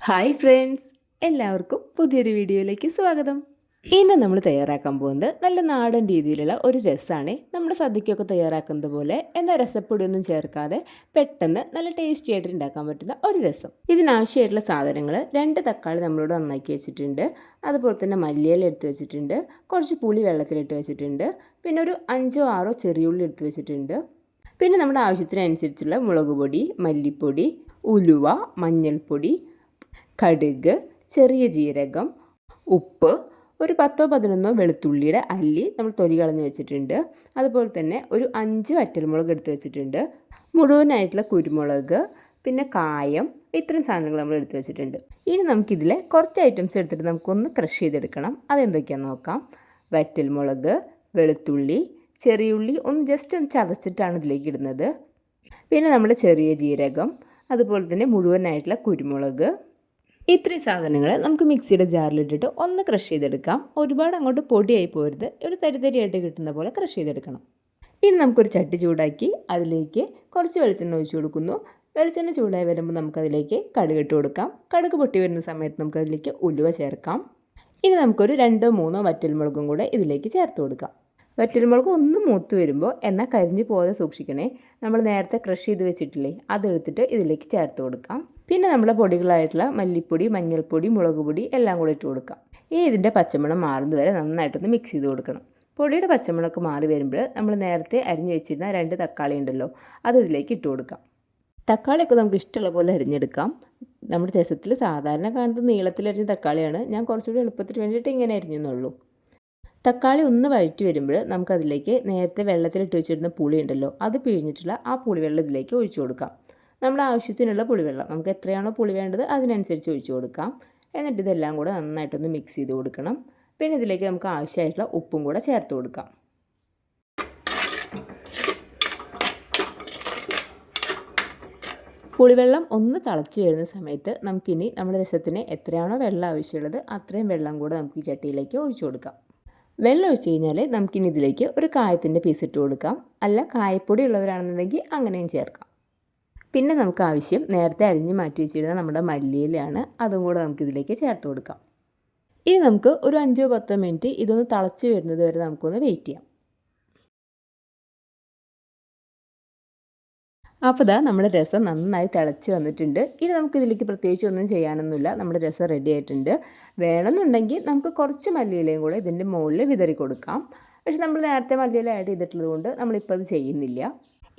Hi friends, എല്ലാവർക്കും പുതിയൊരു വീഡിയോയിലേക്ക് സ്വാഗതം. ഇന്ന് നമ്മൾ തയ്യാറാക്കാൻ പോകുന്നത് നല്ല നാടൻ രീതിയിലുള്ള ഒരു രസമാണ്. നമ്മുടെ സദ്യക്കൊക്കെ തയ്യാറാക്കുന്നത് പോലെ എന്നാൽ രസപ്പൊടിയൊന്നും ചേർക്കാതെ പെട്ടെന്ന് നല്ല ടേസ്റ്റി ആയിട്ട് ഉണ്ടാക്കാൻ പറ്റുന്ന ഒരു രസം. ഇതിനാവശ്യമായിട്ടുള്ള സാധനങ്ങൾ 2 തക്കാളി നമ്മളോട് നന്നാക്കി വെച്ചിട്ടുണ്ട്, അതുപോലെ തന്നെ മല്ലിയില എടുത്ത് വെച്ചിട്ടുണ്ട്, കുറച്ച് പുളി വെള്ളത്തിലിട്ട് വെച്ചിട്ടുണ്ട്, പിന്നെ ഒരു 5-6 ചെറിയുള്ളി എടുത്ത് വെച്ചിട്ടുണ്ട്, പിന്നെ നമ്മുടെ ആവശ്യത്തിനനുസരിച്ചുള്ള മുളക് പൊടി, മല്ലിപ്പൊടി, ഉലുവ, മഞ്ഞൾപ്പൊടി, കടുക്, ചെറിയ ജീരകം, ഉപ്പ്, ഒരു 10-11 വെളുത്തുള്ളിയുടെ അല്ലി നമ്മൾ തൊലി കളഞ്ഞ് വെച്ചിട്ടുണ്ട്, അതുപോലെ തന്നെ ഒരു 5 വറ്റൽമുളക് എടുത്ത് വെച്ചിട്ടുണ്ട്, മുഴുവനായിട്ടുള്ള കുരുമുളക്, പിന്നെ കായം, ഇത്രയും സാധനങ്ങൾ നമ്മൾ എടുത്ത് വെച്ചിട്ടുണ്ട്. ഇനി നമുക്കിതിൽ കുറച്ച് ഐറ്റംസ് എടുത്തിട്ട് നമുക്കൊന്ന് ക്രഷ് ചെയ്തെടുക്കണം. അതെന്തൊക്കെയാണെന്ന് നോക്കാം. വറ്റൽമുളക്, വെളുത്തുള്ളി, ചെറിയുള്ളി ഒന്ന് ജസ്റ്റ് ഒന്ന് ചതച്ചിട്ടാണ് ഇതിലേക്ക് ഇടുന്നത്, പിന്നെ നമ്മുടെ ചെറിയ ജീരകം, അതുപോലെ തന്നെ മുഴുവനായിട്ടുള്ള കുരുമുളക്. ഇത്രയും സാധനങ്ങൾ നമുക്ക് മിക്സിയുടെ ജാറിലിട്ടിട്ട് ഒന്ന് ക്രഷ് ചെയ്തെടുക്കാം. ഒരുപാട് അങ്ങോട്ട് പൊടിയായി പോരുത്, ഒരു തരിതരിയായിട്ട് കിട്ടുന്ന പോലെ ക്രഷ് ചെയ്തെടുക്കണം. ഇനി നമുക്കൊരു ചട്ടി ചൂടാക്കി അതിലേക്ക് കുറച്ച് വെളിച്ചെണ്ണ ഒഴിച്ചു കൊടുക്കുന്നു. വെളിച്ചെണ്ണ ചൂടായി വരുമ്പോൾ നമുക്കതിലേക്ക് കടുക് ഇട്ട് കൊടുക്കാം. കടുക് പൊട്ടി വരുന്ന സമയത്ത് നമുക്കതിലേക്ക് ഉലുവ ചേർക്കാം. ഇനി നമുക്കൊരു 2-3 വറ്റൽമുളകും കൂടെ ഇതിലേക്ക് ചേർത്ത് കൊടുക്കാം. വറ്റൽമുളക് ഒന്ന് മൂത്ത് വരുമ്പോൾ, എന്നാൽ കരിഞ്ഞു പോകാതെ സൂക്ഷിക്കണേ, നമ്മൾ നേരത്തെ ക്രഷ് ചെയ്ത് വെച്ചിട്ടില്ലേ, അതെടുത്തിട്ട് ഇതിലേക്ക് ചേർത്ത് കൊടുക്കാം. പിന്നെ നമ്മുടെ പൊടികളായിട്ടുള്ള മല്ലിപ്പൊടി, മഞ്ഞൾപ്പൊടി, മുളക് പൊടി എല്ലാം കൂടി ഇട്ട് കൊടുക്കാം. ഇനി ഇതിൻ്റെ പച്ചമണം മാറുന്നത് വരെ നന്നായിട്ടൊന്ന് മിക്സ് ചെയ്ത് കൊടുക്കണം. പൊടിയുടെ പച്ചമണമൊക്കെ മാറി വരുമ്പോൾ നമ്മൾ നേരത്തെ അരിഞ്ഞു വെച്ചിരുന്ന 2 തക്കാളി ഉണ്ടല്ലോ, അത് ഇതിലേക്ക് ഇട്ട് കൊടുക്കാം. തക്കാളിയൊക്കെ നമുക്ക് ഇഷ്ടമുള്ള പോലെ അരിഞ്ഞെടുക്കാം. നമ്മുടെ രസത്തിൽ സാധാരണ കാണുന്നത് നീളത്തിലരിഞ്ഞ തക്കാളിയാണ്, ഞാൻ കുറച്ചുകൂടി എളുപ്പത്തിന് വേണ്ടിയിട്ട് ഇങ്ങനെ അരിഞ്ഞെന്നുള്ളൂ. തക്കാളി ഒന്ന് വഴറ്റി വരുമ്പോൾ നമുക്കതിലേക്ക് നേരത്തെ വെള്ളത്തിലിട്ട് വെച്ചിരുന്ന പുളി ഉണ്ടല്ലോ, അത് പിഴിഞ്ഞിട്ടുള്ള ആ പുളിവെള്ളം ഇതിലേക്ക് ഒഴിച്ചു കൊടുക്കാം. നമ്മുടെ ആവശ്യത്തിനുള്ള പുളിവെള്ളം, നമുക്ക് എത്രയാണോ പുളി വേണ്ടത് അതിനനുസരിച്ച് ഒഴിച്ചു കൊടുക്കാം. എന്നിട്ട് ഇതെല്ലാം കൂടെ നന്നായിട്ടൊന്ന് മിക്സ് ചെയ്ത് കൊടുക്കണം. പിന്നെ ഇതിലേക്ക് നമുക്ക് ആവശ്യമായിട്ടുള്ള ഉപ്പും കൂടെ ചേർത്ത് കൊടുക്കാം. പുളിവെള്ളം ഒന്ന് തിളച്ച് വരുന്ന സമയത്ത് നമുക്കിനി നമ്മുടെ രസത്തിന് എത്രയാണോ വെള്ളം ആവശ്യമുള്ളത് അത്രയും വെള്ളം കൂടെ നമുക്ക് ഈ ചട്ടിയിലേക്ക് ഒഴിച്ചു കൊടുക്കാം. വെള്ളം ഒഴിച്ച് കഴിഞ്ഞാൽ നമുക്കിനി ഇതിലേക്ക് ഒരു കായത്തിൻ്റെ പീസ് ഇട്ട് കൊടുക്കാം. അല്ല, കായപ്പൊടി ഉള്ളവരാണെന്നുണ്ടെങ്കിൽ അങ്ങനെയും ചേർക്കാം. പിന്നെ നമുക്ക് ആവശ്യം നേരത്തെ അരിഞ്ഞ് മാറ്റി വെച്ചിരുന്ന നമ്മുടെ മല്ലിയിലയാണ്, അതും കൂടെ നമുക്കിതിലേക്ക് ചേർത്ത് കൊടുക്കാം. ഇനി നമുക്ക് ഒരു 5-10 മിനിറ്റ് ഇതൊന്ന് തിളച്ച് വരുന്നത് വരെ നമുക്കൊന്ന് വെയിറ്റ് ചെയ്യാം. അപ്പോൾ ഇതാ നമ്മുടെ രസം നന്നായി തിളച്ച് വന്നിട്ടുണ്ട്. ഇനി നമുക്കിതിലേക്ക് പ്രത്യേകിച്ച് ഒന്നും ചെയ്യാനൊന്നുമില്ല, നമ്മുടെ രസം റെഡി ആയിട്ടുണ്ട്. വേണമെന്നുണ്ടെങ്കിൽ നമുക്ക് കുറച്ച് മല്ലിയിലയും കൂടെ ഇതിൻ്റെ മുകളിൽ വിതറി കൊടുക്കാം. പക്ഷെ നമ്മൾ നേരത്തെ മല്ലിയില ആഡ് ചെയ്തിട്ടുള്ളത് കൊണ്ട് നമ്മളിപ്പോൾ അത് ചെയ്യുന്നില്ല.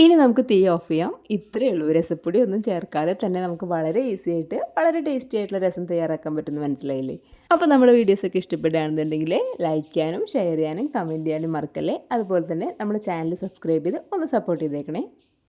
ഇനി നമുക്ക് തീ ഓഫ് ചെയ്യാം. ഇത്രയേ ഉള്ളൂ. രസപ്പൊടി ഒന്നും ചേർക്കാതെ തന്നെ നമുക്ക് വളരെ ഈസി ആയിട്ട് വളരെ ടേസ്റ്റി ആയിട്ടുള്ള രസം തയ്യാറാക്കാൻ പറ്റുമെന്ന് മനസ്സിലായില്ലേ? അപ്പോൾ നമ്മുടെ വീഡിയോസൊക്കെ ഇഷ്ടപ്പെടുകയാണെന്നുണ്ടെങ്കിൽ ലൈക്ക് ചെയ്യാനും ഷെയർ ചെയ്യാനും കമൻറ്റ് ചെയ്യാനും മറക്കല്ലേ. അതുപോലെ തന്നെ നമ്മുടെ ചാനൽ സബ്സ്ക്രൈബ് ചെയ്ത് ഒന്ന് സപ്പോർട്ട് ചെയ്തേക്കണേ.